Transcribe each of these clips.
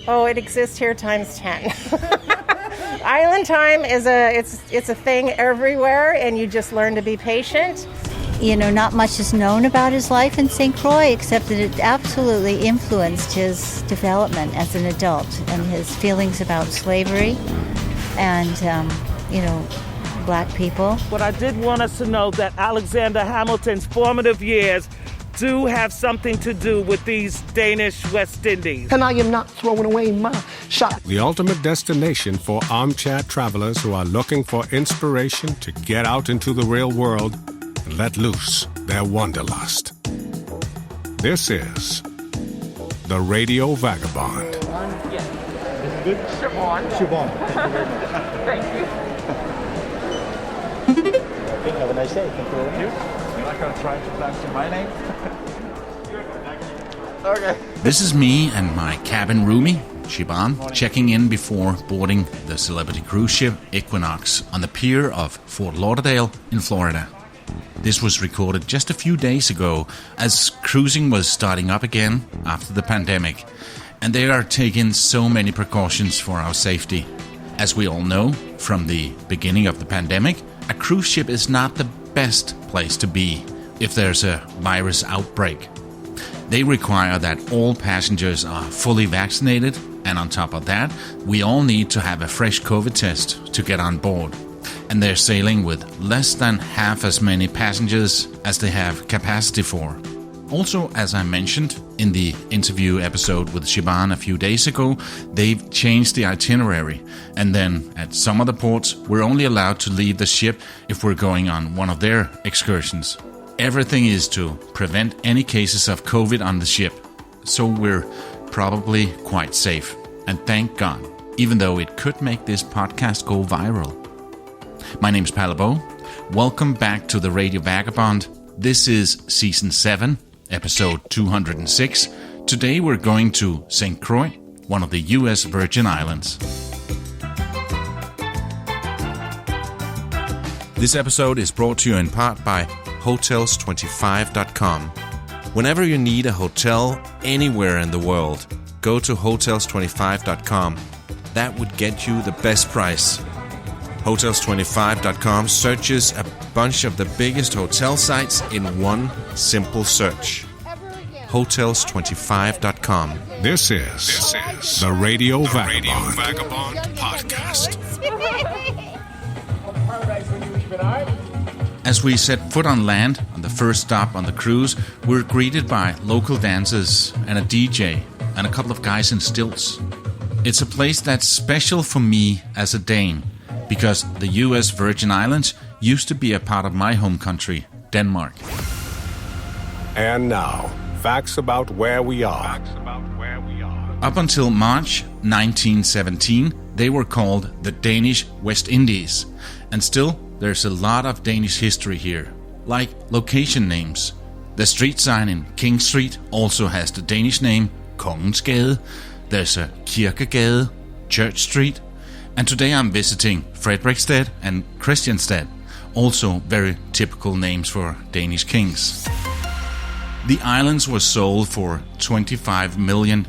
Oh, it exists here times 10. Island time is it's a thing everywhere, and you just learn to be patient. You know, not much is known about his life in St. Croix, except that it absolutely influenced his development as an adult and his feelings about slavery and, black people. But I did want us to know that Alexander Hamilton's formative years do have something to do with these Danish West Indies. And I am not throwing away my shot. The ultimate destination for armchair travelers who are looking for inspiration to get out into the real world and let loose their wanderlust. This is the Radio Vagabond. Yes. This is good? Siobhan. Thank you. Okay, have a nice day. Thank you very much. You're not going to try to pronounce my name? Okay. This is me and my cabin roomie, Siobhan, checking in before boarding the celebrity cruise ship Equinox on the pier of Fort Lauderdale in Florida. This was recorded just a few days ago as cruising was starting up again after the pandemic, and they are taking so many precautions for our safety. As we all know, from the beginning of the pandemic, a cruise ship is not the best place to be if there's a virus outbreak. They require that all passengers are fully vaccinated, and on top of that, we all need to have a fresh COVID test to get on board. And they're sailing with less than half as many passengers as they have capacity for. Also, as I mentioned in the interview episode with Siobhan a few days ago, they've changed the itinerary, and then at some of the ports, we're only allowed to leave the ship if we're going on one of their excursions. Everything is to prevent any cases of COVID on the ship, so we're probably quite safe. And thank God, even though it could make this podcast go viral. My name's Palle Bo. Welcome back to the Radio Vagabond. This is Season 7, Episode 206. Today we're going to St. Croix, one of the U.S. Virgin Islands. This episode is brought to you in part by Hotels25.com. Whenever you need a hotel anywhere in the world, go to Hotels25.com. That would get you the best price. Hotels25.com searches a bunch of the biggest hotel sites in one simple search. Hotels25.com. This is the Radio Vagabond podcast. As we set foot on land on the first stop on the cruise, we're greeted by local dancers and a DJ and a couple of guys in stilts. It's a place that's special for me as a Dane, because the U.S. Virgin Islands used to be a part of my home country, Denmark. And now, facts about where we are. Up until March 1917, they were called the Danish West Indies, and still there's a lot of Danish history here, like location names. The street sign in King Street also has the Danish name Kongensgade. There's a Kirkegade, Church Street, and today I'm visiting Frederiksted and Christiansted, also very typical names for Danish kings. The islands were sold for $25 million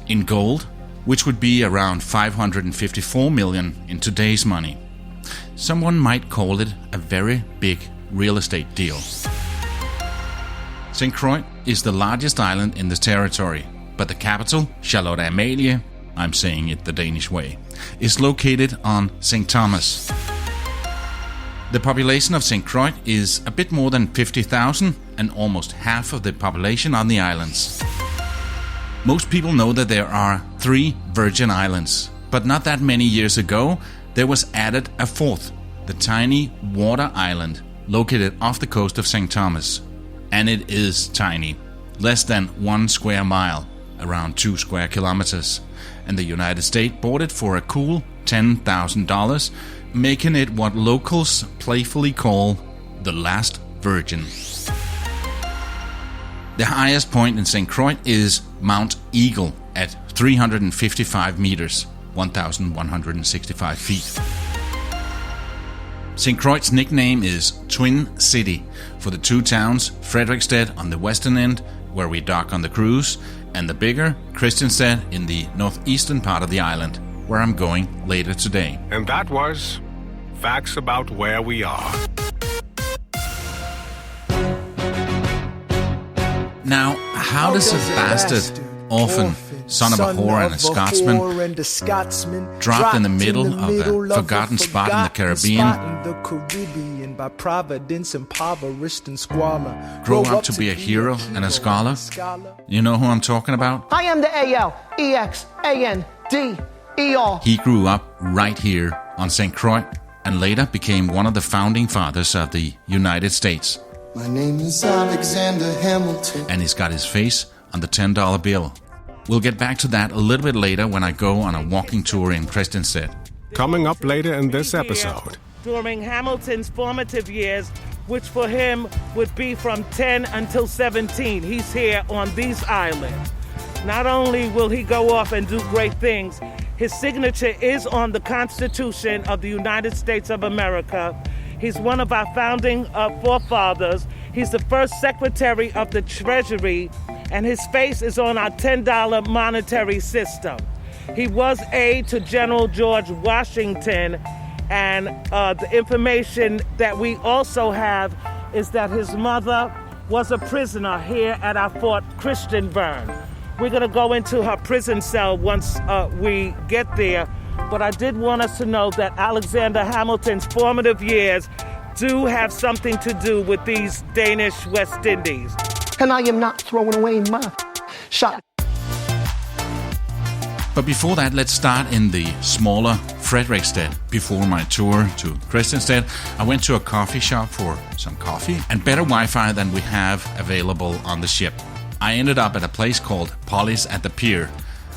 in gold, which would be around $554 million in today's money. Someone might call it a very big real estate deal. St. Croix is the largest island in the territory, but the capital, Charlotte Amalie, I'm saying it the Danish way, is located on St. Thomas. The population of St. Croix is a bit more than 50,000 and almost half of the population on the islands. Most people know that there are 3 Virgin Islands, but not that many years ago there was added a 4th, the tiny Water Island, located off the coast of St. Thomas. And it is tiny, less than 1 square mile, around 2 square kilometers. And the United States bought it for a cool $10,000, making it what locals playfully call the last virgin. The highest point in St. Croix is Mount Eagle at 355 meters, 1,165 feet. St. Croix's nickname is Twin City for the 2 towns, Frederiksted on the western end, where we dock on the cruise, and the bigger Christiansted in the northeastern part of the island, where I'm going later today. And that was facts about where we are. Now, how does a bastard, orphan, son of a whore and a Scotsman, dropped in the middle of a forgotten spot in the Caribbean, by providence impoverished and squalor, grow up to be a hero and a scholar? You know who I'm talking about? I am the ALEXANDER. He grew up right here on St. Croix and later became one of the founding fathers of the United States. My name is Alexander Hamilton. And he's got his face on the $10 bill. We'll get back to that a little bit later when I go on a walking tour in Christiansted. Coming up later in this episode. During Hamilton's formative years, which for him would be from 10 until 17, he's here on these islands. Not only will he go off and do great things, his signature is on the Constitution of the United States of America. He's one of our founding forefathers. He's the first Secretary of the Treasury, and his face is on our $10 monetary system. He was aide to General George Washington, and the information that we also have is that his mother was a prisoner here at our Fort Christiansted. We're going to go into her prison cell once we get there, but I did want us to know that Alexander Hamilton's formative years do have something to do with these Danish West Indies. And I am not throwing away my shot. But before that, let's start in the smaller Frederiksted. Before my tour to Christiansted, I went to a coffee shop for some coffee and better Wi-Fi than we have available on the ship. I ended up at a place called Polly's at the pier,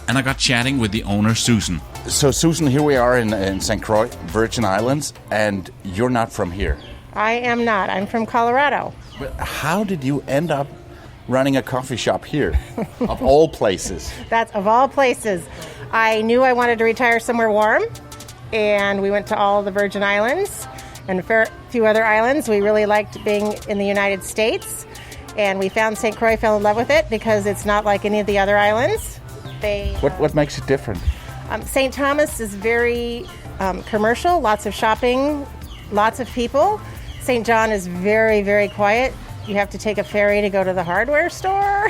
and I got chatting with the owner, Susan. So, Susan, here we are in St. Croix, Virgin Islands, and you're not from here. I am not. I'm from Colorado. But how did you end up running a coffee shop here, of all places? That's of all places. I knew I wanted to retire somewhere warm, and we went to all the Virgin Islands and a few other islands. We really liked being in the United States, and we found St. Croix, fell in love with it because it's not like any of the other islands. What makes it different? St. Thomas is very commercial, lots of shopping, lots of people. St. John is very, very quiet. You have to take a ferry to go to the hardware store.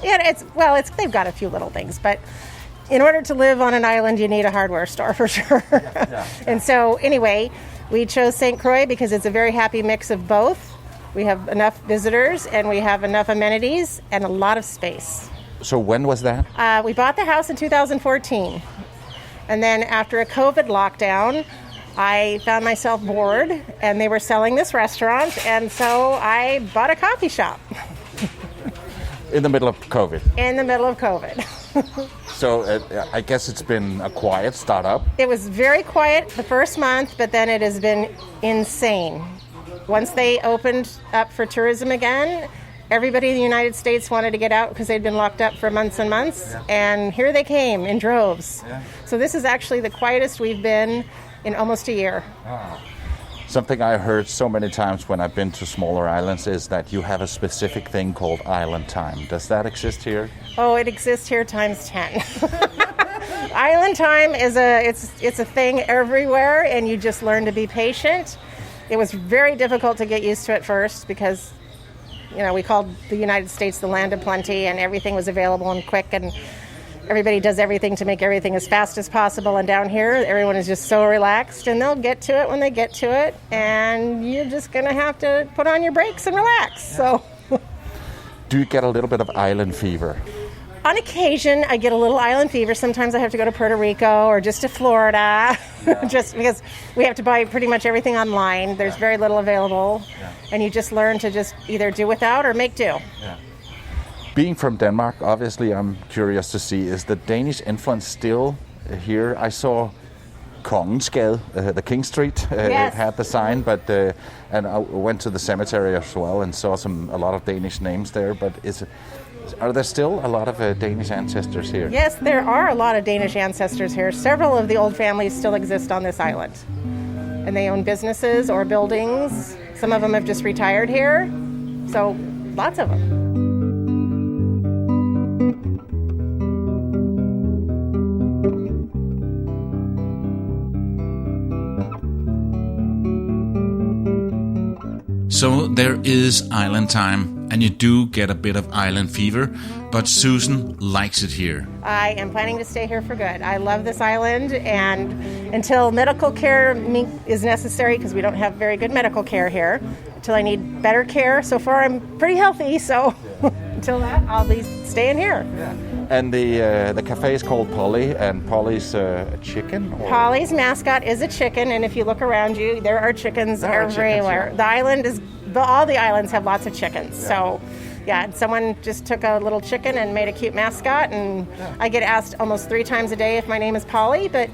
They've got a few little things, but in order to live on an island, you need a hardware store for sure. And so anyway, we chose St. Croix because it's a very happy mix of both. We have enough visitors and we have enough amenities and a lot of space. So when was that? We bought the house in 2014. And then after a COVID lockdown, I found myself bored, and they were selling this restaurant, and so I bought a coffee shop. In the middle of COVID? In the middle of COVID. So I guess it's been a quiet startup? It was very quiet the first month, but then it has been insane. Once they opened up for tourism again, everybody in the United States wanted to get out because they'd been locked up for months and months, and here they came in droves. Yeah. So this is actually the quietest we've been in almost a year. Wow. Something I heard so many times when I've been to smaller islands is that you have a specific thing called island time. Does that exist here? Oh, it exists here times 10. Island time is it's a thing everywhere, and you just learn to be patient. It was very difficult to get used to at first because, we called the United States the land of plenty, and everything was available and quick, and everybody does everything to make everything as fast as possible. And down here, everyone is just so relaxed, and they'll get to it when they get to it. And you're just going to have to put on your brakes and relax. So, do you get a little bit of island fever? On occasion, I get a little island fever. Sometimes I have to go to Puerto Rico or just to Florida, just because we have to buy pretty much everything online. There's very little available, and you just learn to just either do without or make do. Yeah. Being from Denmark, obviously, I'm curious to see, is the Danish influence still here? I saw Kongensgade, the King Street, yes. It had the sign, but and I went to the cemetery as well and saw a lot of Danish names there. But are there still a lot of Danish ancestors here? Yes, there are a lot of Danish ancestors here. Several of the old families still exist on this island, and they own businesses or buildings. Some of them have just retired here, so lots of them. So there is island time, and you do get a bit of island fever, but Susan likes it here. I am planning to stay here for good. I love this island, and until medical care is necessary, because we don't have very good medical care here, until I need better care. So far I'm pretty healthy, so until that I'll be staying here. Yeah. And the cafe is called Palle, and Polly's a chicken? Or? Polly's mascot is a chicken, and if you look around you, there are chickens everywhere. Yeah. The island is, all the islands have lots of chickens. Yeah. So, yeah, someone just took a little chicken and made a cute mascot, and I get asked almost 3 times a day if my name is Polly, but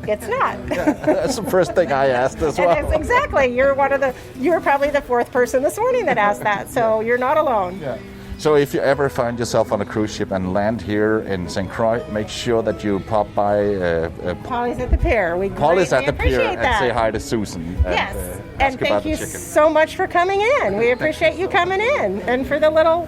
it's not. Yeah, that's the first thing I asked as well. Exactly. You're probably the 4th person this morning that asked that, so you're not alone. Yeah. So if you ever find yourself on a cruise ship and land here in St. Croix, make sure that you pop by Polly's at the pier. Polly's at the pier and say hi to Susan. Yes, and thank you so much for coming in. We appreciate you coming in and for the little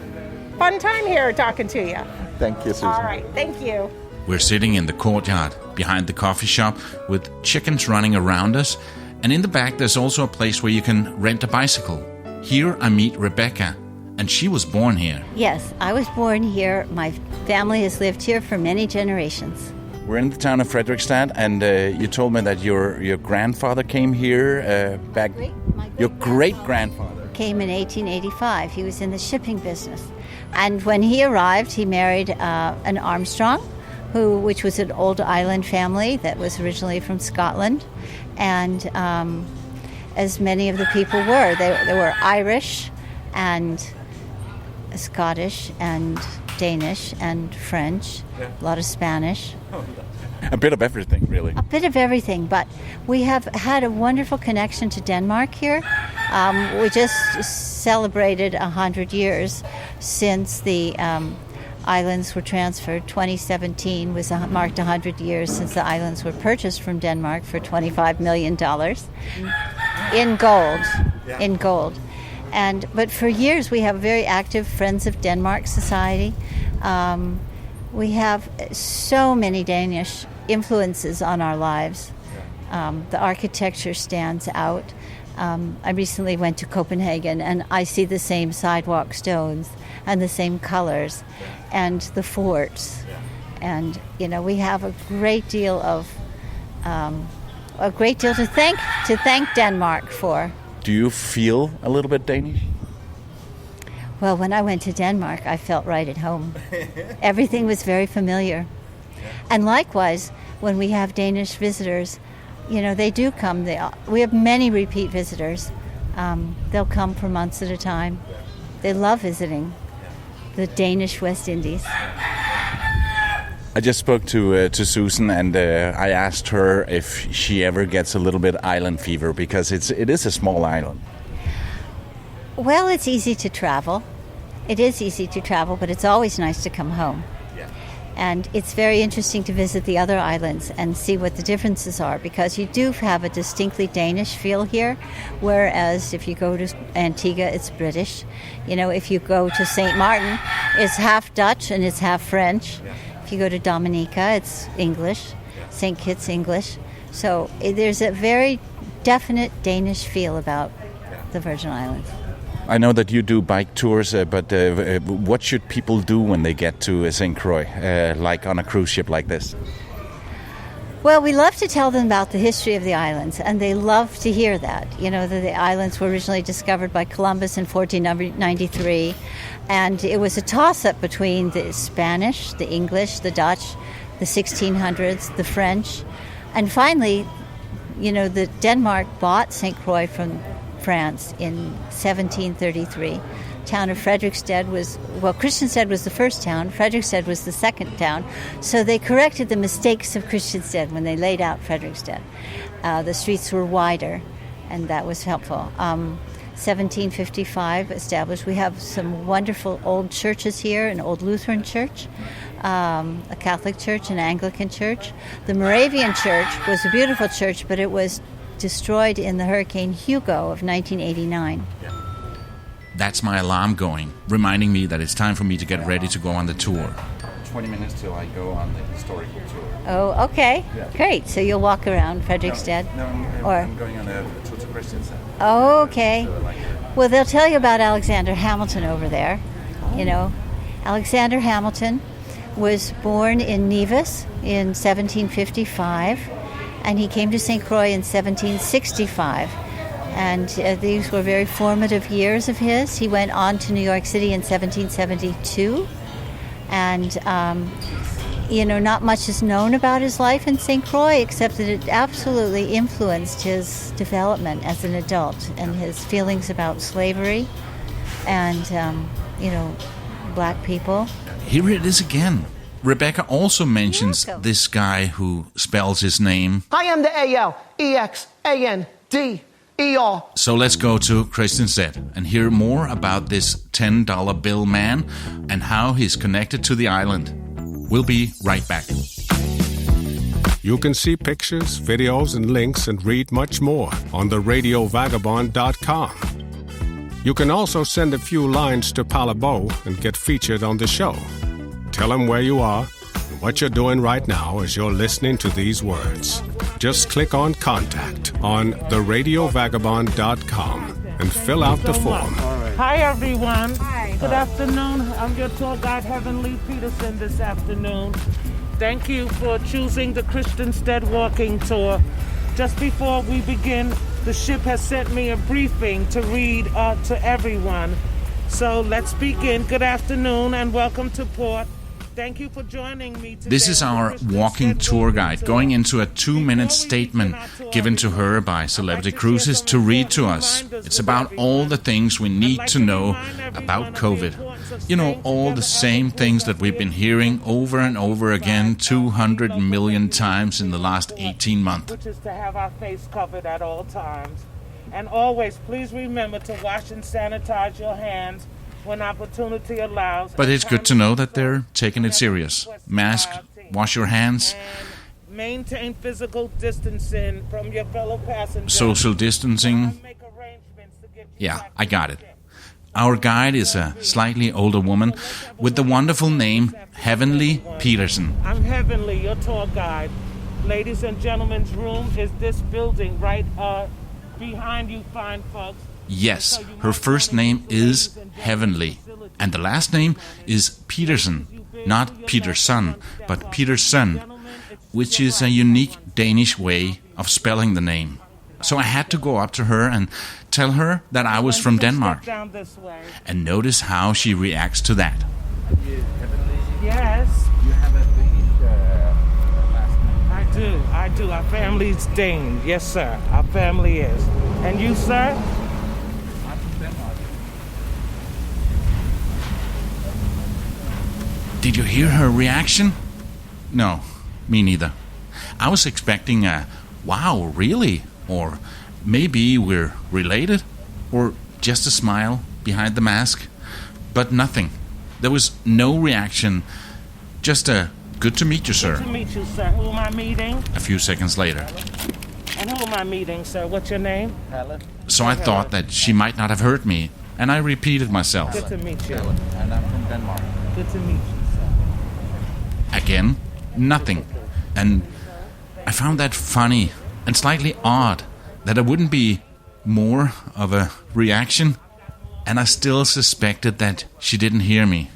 fun time here talking to you. Thank you, Susan. All right, thank you. We're sitting in the courtyard behind the coffee shop with chickens running around us, and in the back there's also a place where you can rent a bicycle. Here I meet Rebecca, and she was born here. Yes, I was born here. My family has lived here for many generations. We're in the town of Frederiksstad, and you told me that your grandfather came here back. Your great-grandfather came in 1885. He was in the shipping business, and when he arrived, he married an Armstrong, which was an old island family that was originally from Scotland, and as many of the people were, they were Irish and Scottish and Danish and French, a lot of Spanish. A bit of everything, really. A bit of everything, but we have had a wonderful connection to Denmark here. We just celebrated 100 years since the islands were transferred. 2017 marked 100 years since the islands were purchased from Denmark for $25 million in gold. Yeah. In gold. But for years we have a very active Friends of Denmark Society. We have so many Danish influences on our lives. The architecture stands out. I recently went to Copenhagen, and I see the same sidewalk stones and the same colors and the forts. And we have a great deal to thank Denmark for. Do you feel a little bit Danish? Well, when I went to Denmark, I felt right at home. Everything was very familiar. And likewise, when we have Danish visitors, they do come. We have many repeat visitors. They'll come for months at a time. They love visiting the Danish West Indies. I just spoke to Susan, and I asked her if she ever gets a little bit island fever, because it is a small island. Well, it's easy to travel. It is easy to travel, but it's always nice to come home. Yeah. And it's very interesting to visit the other islands and see what the differences are, because you do have a distinctly Danish feel here, whereas if you go to Antigua, it's British. If you go to St. Martin, it's half Dutch and it's half French. Yeah. If you go to Dominica, it's English. St. Kitts, English. So there's a very definite Danish feel about the Virgin Islands. I know that you do bike tours, but what should people do when they get to St. Croix, like on a cruise ship like this? Well, we love to tell them about the history of the islands, and they love to hear that. That the islands were originally discovered by Columbus in 1493, and it was a toss-up between the Spanish, the English, the Dutch, the 1600s, the French, and finally, the Denmark bought St. Croix from France in 1733. Town of Frederiksstad Christiansted was the first town, Frederiksstad was the second town, so they corrected the mistakes of Christiansted when they laid out Frederiksstad. The streets were wider, and that was helpful. 1755 established. We have some wonderful old churches here, an old Lutheran church, a Catholic church, an Anglican church. The Moravian church was a beautiful church, but it was destroyed in the Hurricane Hugo of 1989. That's my alarm going, reminding me that it's time for me to get ready to go on the tour. 20 minutes till I go on the historical tour. Oh, okay. Yeah. Great. So you'll walk around Frederiksstad? No, I'm going on a tour to Christiansted. Oh, okay. Well, they'll tell you about Alexander Hamilton over there. You know, Alexander Hamilton was born in Nevis in 1755, and he came to St. Croix in 1765. And these were very formative years of his. He went on to New York City in 1772. And, not much is known about his life in St. Croix, except that it absolutely influenced his development as an adult and his feelings about slavery and, black people. Here it is again. Rebecca also mentions this guy who spells his name. I am the ALEXANDER. So let's go to Christiansted and hear more about this $10 bill man and how he's connected to the island. We'll be right back. You can see pictures, videos, and links and read much more on the RadioVagabond.com. You can also send a few lines to Palle Bo and get featured on the show. Tell him where you are and what you're doing right now as you're listening to these words. Just click on Contact on the RadioVagabond.com and fill out the form. Hi, everyone. Hi. Good afternoon. I'm your tour guide, Heavenly Peterson, this afternoon. Thank you for choosing the Christiansted walking tour. Just before we begin, the ship has sent me a briefing to read to everyone. So let's begin. Good afternoon and welcome to port. Thank you for joining me today. This is our walking tour guide going into a 2-minute statement given to her by Celebrity Cruises to read to us. It's about all the things we need to know about COVID. You know, all the same things that we've been hearing over and over again 200 million times in the last 18 months. Which is to have our face covered at all times. And always, please remember to wash and sanitize your hands when opportunity allows. But it's good to know that they're taking it serious. Mask, wash your hands. And maintain physical distancing from your fellow passengers. Social distancing. Yeah, I got it. Our guide is a slightly older woman with the wonderful name Heavenly Peterson. I'm Heavenly, your tour guide. Ladies and gentlemen's room is this building right behind you, fine folks. Yes, her first name is Heavenly, and the last name is Peterson, not Peterson, but Peterson, which is a unique Danish way of spelling the name. So I had to go up to her and tell her that I was from Denmark, and notice how she reacts to that. Yes. You have a Danish last name? I do. Our family's Dane. Yes, sir. Our family is. And you, sir? Did you hear her reaction? No, me neither. I was expecting a, wow, really? Or maybe we're related? Or just a smile behind the mask? But nothing. There was no reaction. Just a, good to meet you, sir. Good to meet you, sir. Who am I meeting? A few seconds later. And who am I meeting, sir? What's your name? Palle. So I thought that she might not have heard me, and I repeated myself. Good to meet you. And I'm from Denmark. Good to meet you, sir. Again, nothing. And I found that funny and slightly odd that there wouldn't be more of a reaction, and I still suspected that she didn't hear me.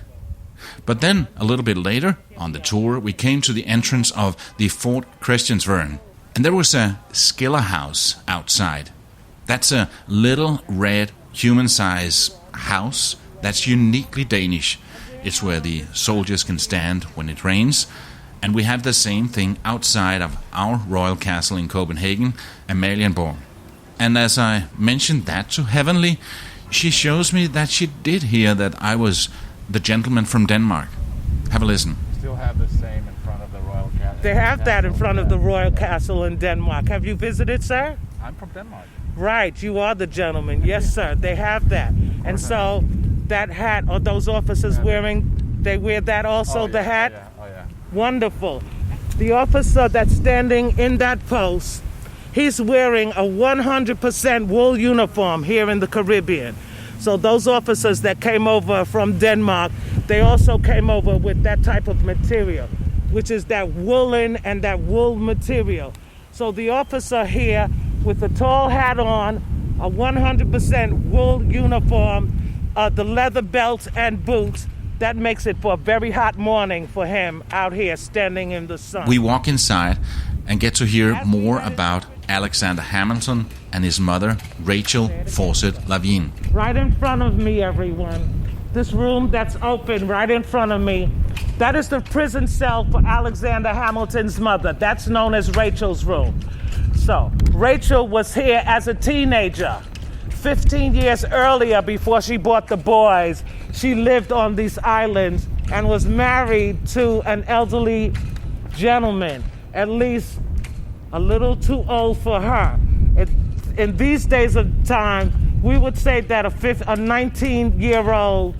But then, a little bit later, on the tour, we came to the entrance of the Fort Christiansvern, and there was a skiller house outside. That's a little red human-sized house that's uniquely Danish. It's where the soldiers can stand when it rains, and we have the same thing outside of our royal castle in Copenhagen, Amalienborg. And as I mentioned that to Heavenly, she shows me that she did hear that I was the gentleman from Denmark. Have a listen. Still have the same in front of the royal castle. They have that in front of the royal castle in Denmark. Have you visited, sir? I'm from Denmark. Right, you are the gentleman. Yes, sir, they have that. And so that hat, are those officers wearing, they wear that also, the hat? Oh, yeah. Wonderful. The officer that's standing in that post, he's wearing a 100% wool uniform here in the Caribbean. So those officers that came over from Denmark, they also came over with that type of material, which is that woolen and that wool material. So the officer here with the tall hat on a 100% wool uniform, the leather belts and boots. That makes it for a very hot morning for him out here standing in the sun. We walk inside and get to hear more about Alexander Hamilton and his mother, Rachel Fawcett Lavigne. Right in front of me, everyone. This room that's open right in front of me, that is the prison cell for Alexander Hamilton's mother. That's known as Rachel's room. So, Rachel was here as a teenager. 15 years earlier, before she bought the boys, she lived on these islands and was married to an elderly gentleman, at least a little too old for her. In these days of time, we would say that a 19-year-old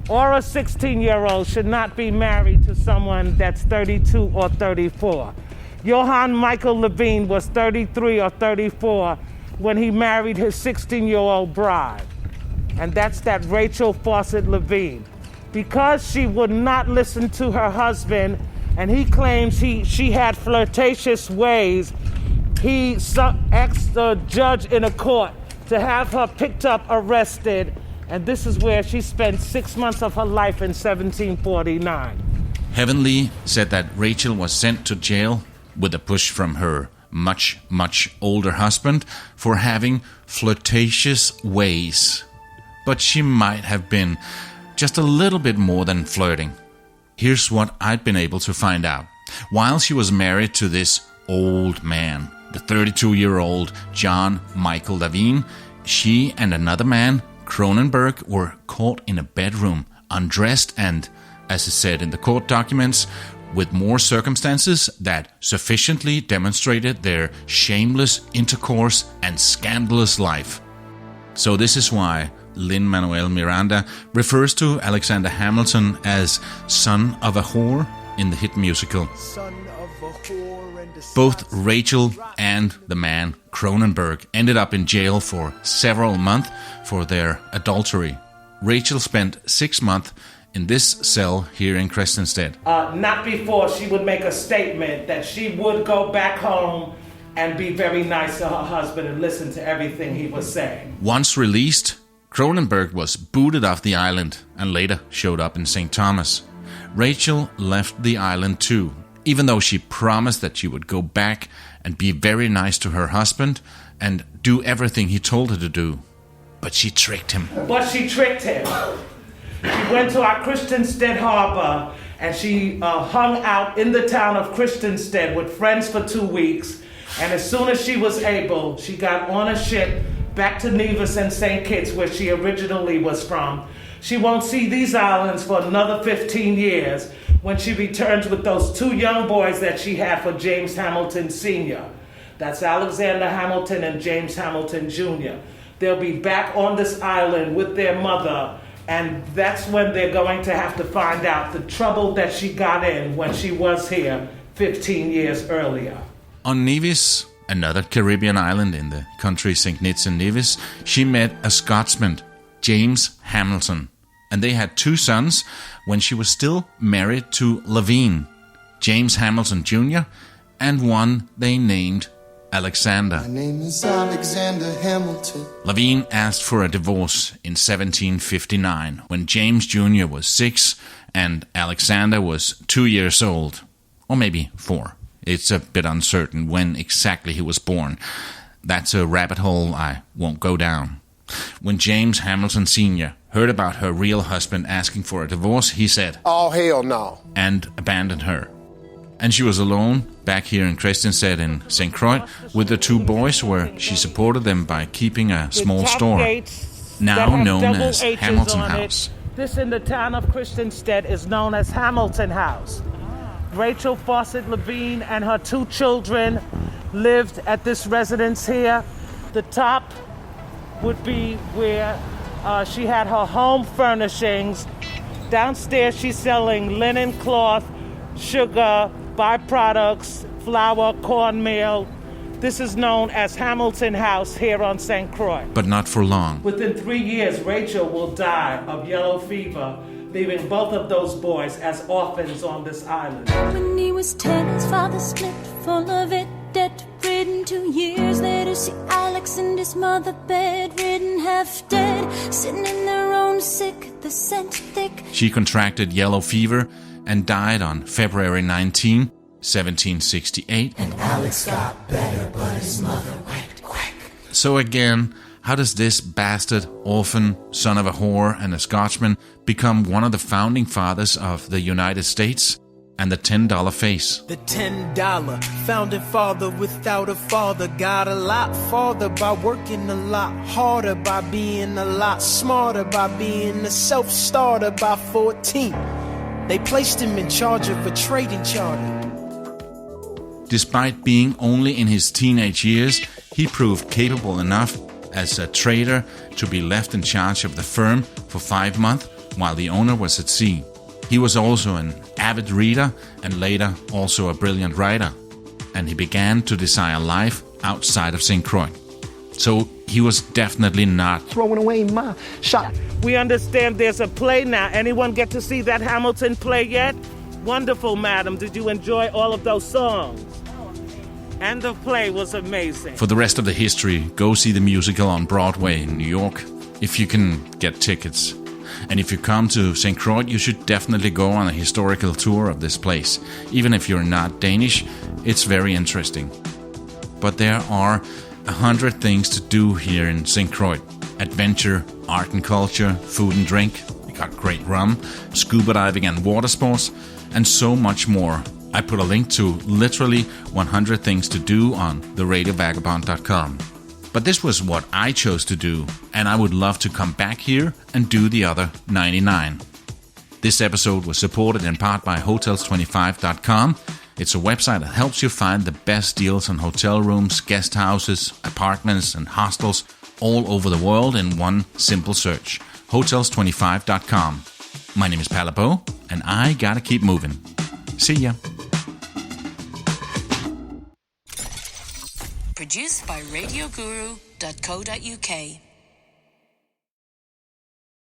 or a 16-year-old should not be married to someone that's 32 or 34. Johann Michael Levine was 33 or 34 when he married his 16-year-old bride. And that's that Rachel Fawcett Levine. Because she would not listen to her husband, and he claims she had flirtatious ways, he asked the judge in a court to have her picked up, arrested, and this is where she spent 6 months of her life in 1749. Heavenly said that Rachel was sent to jail with a push from her much, much older husband for having flirtatious ways. But she might have been just a little bit more than flirting. Here's what I'd been able to find out. While she was married to this old man, the 32-year-old John Michael Lavigne, she and another man, Cronenberg, were caught in a bedroom, undressed and, as is said in the court documents, with more circumstances that sufficiently demonstrated their shameless intercourse and scandalous life. So this is why Lin-Manuel Miranda refers to Alexander Hamilton as son of a whore in the hit musical. Both Rachel and the man Cronenberg ended up in jail for several months for their adultery. Rachel spent 6 months in this cell here in Christiansted. Not before she would make a statement that she would go back home and be very nice to her husband and listen to everything he was saying. Once released, Cronenberg was booted off the island and later showed up in St. Thomas. Rachel left the island too, even though she promised that she would go back and be very nice to her husband and do everything he told her to do. But she tricked him. She went to our Christiansted harbor and she hung out in the town of Christiansted with friends for 2 weeks. And as soon as she was able, she got on a ship back to Nevis and St. Kitts, where she originally was from. She won't see these islands for another 15 years when she returns with those 2 young boys that she had for James Hamilton Sr. That's Alexander Hamilton and James Hamilton Jr. They'll be back on this island with their mother, and that's when they're going to have to find out the trouble that she got in when she was here 15 years earlier. On Nevis, another Caribbean island in the country St. Kitts and Nevis, she met a Scotsman, James Hamilton, and they had 2 sons when she was still married to Lavigne, James Hamilton Jr., and one they named Alexander. My name is Alexander Hamilton. Lavigne asked for a divorce in 1759 when James Jr. was 6 and Alexander was 2 years old, or maybe 4. It's a bit uncertain when exactly he was born. That's a rabbit hole I won't go down. When James Hamilton Sr. heard about her real husband asking for a divorce, he said, "Oh, hell no," and abandoned her. And she was alone back here in Christiansted in St. Croix with the 2 boys, where she supported them by keeping a small store, now known as Hamilton House. This in the town of Christiansted is known as Hamilton House. Rachel Fawcett Levine and her 2 children lived at this residence here. The top would be where she had her home furnishings. Downstairs she's selling linen cloth, sugar, byproducts, flour, cornmeal. This is known as Hamilton House here on St. Croix. But not for long. Within 3 years, Rachel will die of yellow fever, leaving both of those boys as orphans on this island. When he was 10, his father split, full of it, debt-ridden bedridden 2 years later, see Alex and his mother bedridden, half dead, sitting in their own sick, the scent thick. She contracted yellow fever and died on February 19, 1768. And Alex got better, but his mother went quick. So again, how does this bastard, orphan, son of a whore and a Scotsman become one of the founding fathers of the United States and the $10 face? The $10 founding father without a father got a lot farther by working a lot harder, by being a lot smarter, by being a self-starter. By 14, they placed him in charge of a trading charter. Despite being only in his teenage years, he proved capable enough as a trader to be left in charge of the firm for 5 months while the owner was at sea. He was also an avid reader and later also a brilliant writer, and he began to desire life outside of St. Croix. So he was definitely not throwing away my shot. We understand there's a play now. Anyone get to see that Hamilton play yet? Wonderful, madam. Did you enjoy all of those songs? And the play was amazing. For the rest of the history, go see the musical on Broadway in New York, if you can get tickets. And if you come to St. Croix, you should definitely go on a historical tour of this place. Even if you're not Danish, it's very interesting. But there are 100 things to do here in St. Croix. Adventure, art and culture, food and drink. We got great rum, scuba diving and water sports, and so much more. I put a link to literally 100 things to do on radiovagabond.com. But this was what I chose to do, and I would love to come back here and do the other 99. This episode was supported in part by Hotels25.com. It's a website that helps you find the best deals on hotel rooms, guest houses, apartments, and hostels all over the world in one simple search. Hotels25.com. My name is Palle Bo, and I gotta keep moving. See ya. Produced by RadioGuru.co.uk.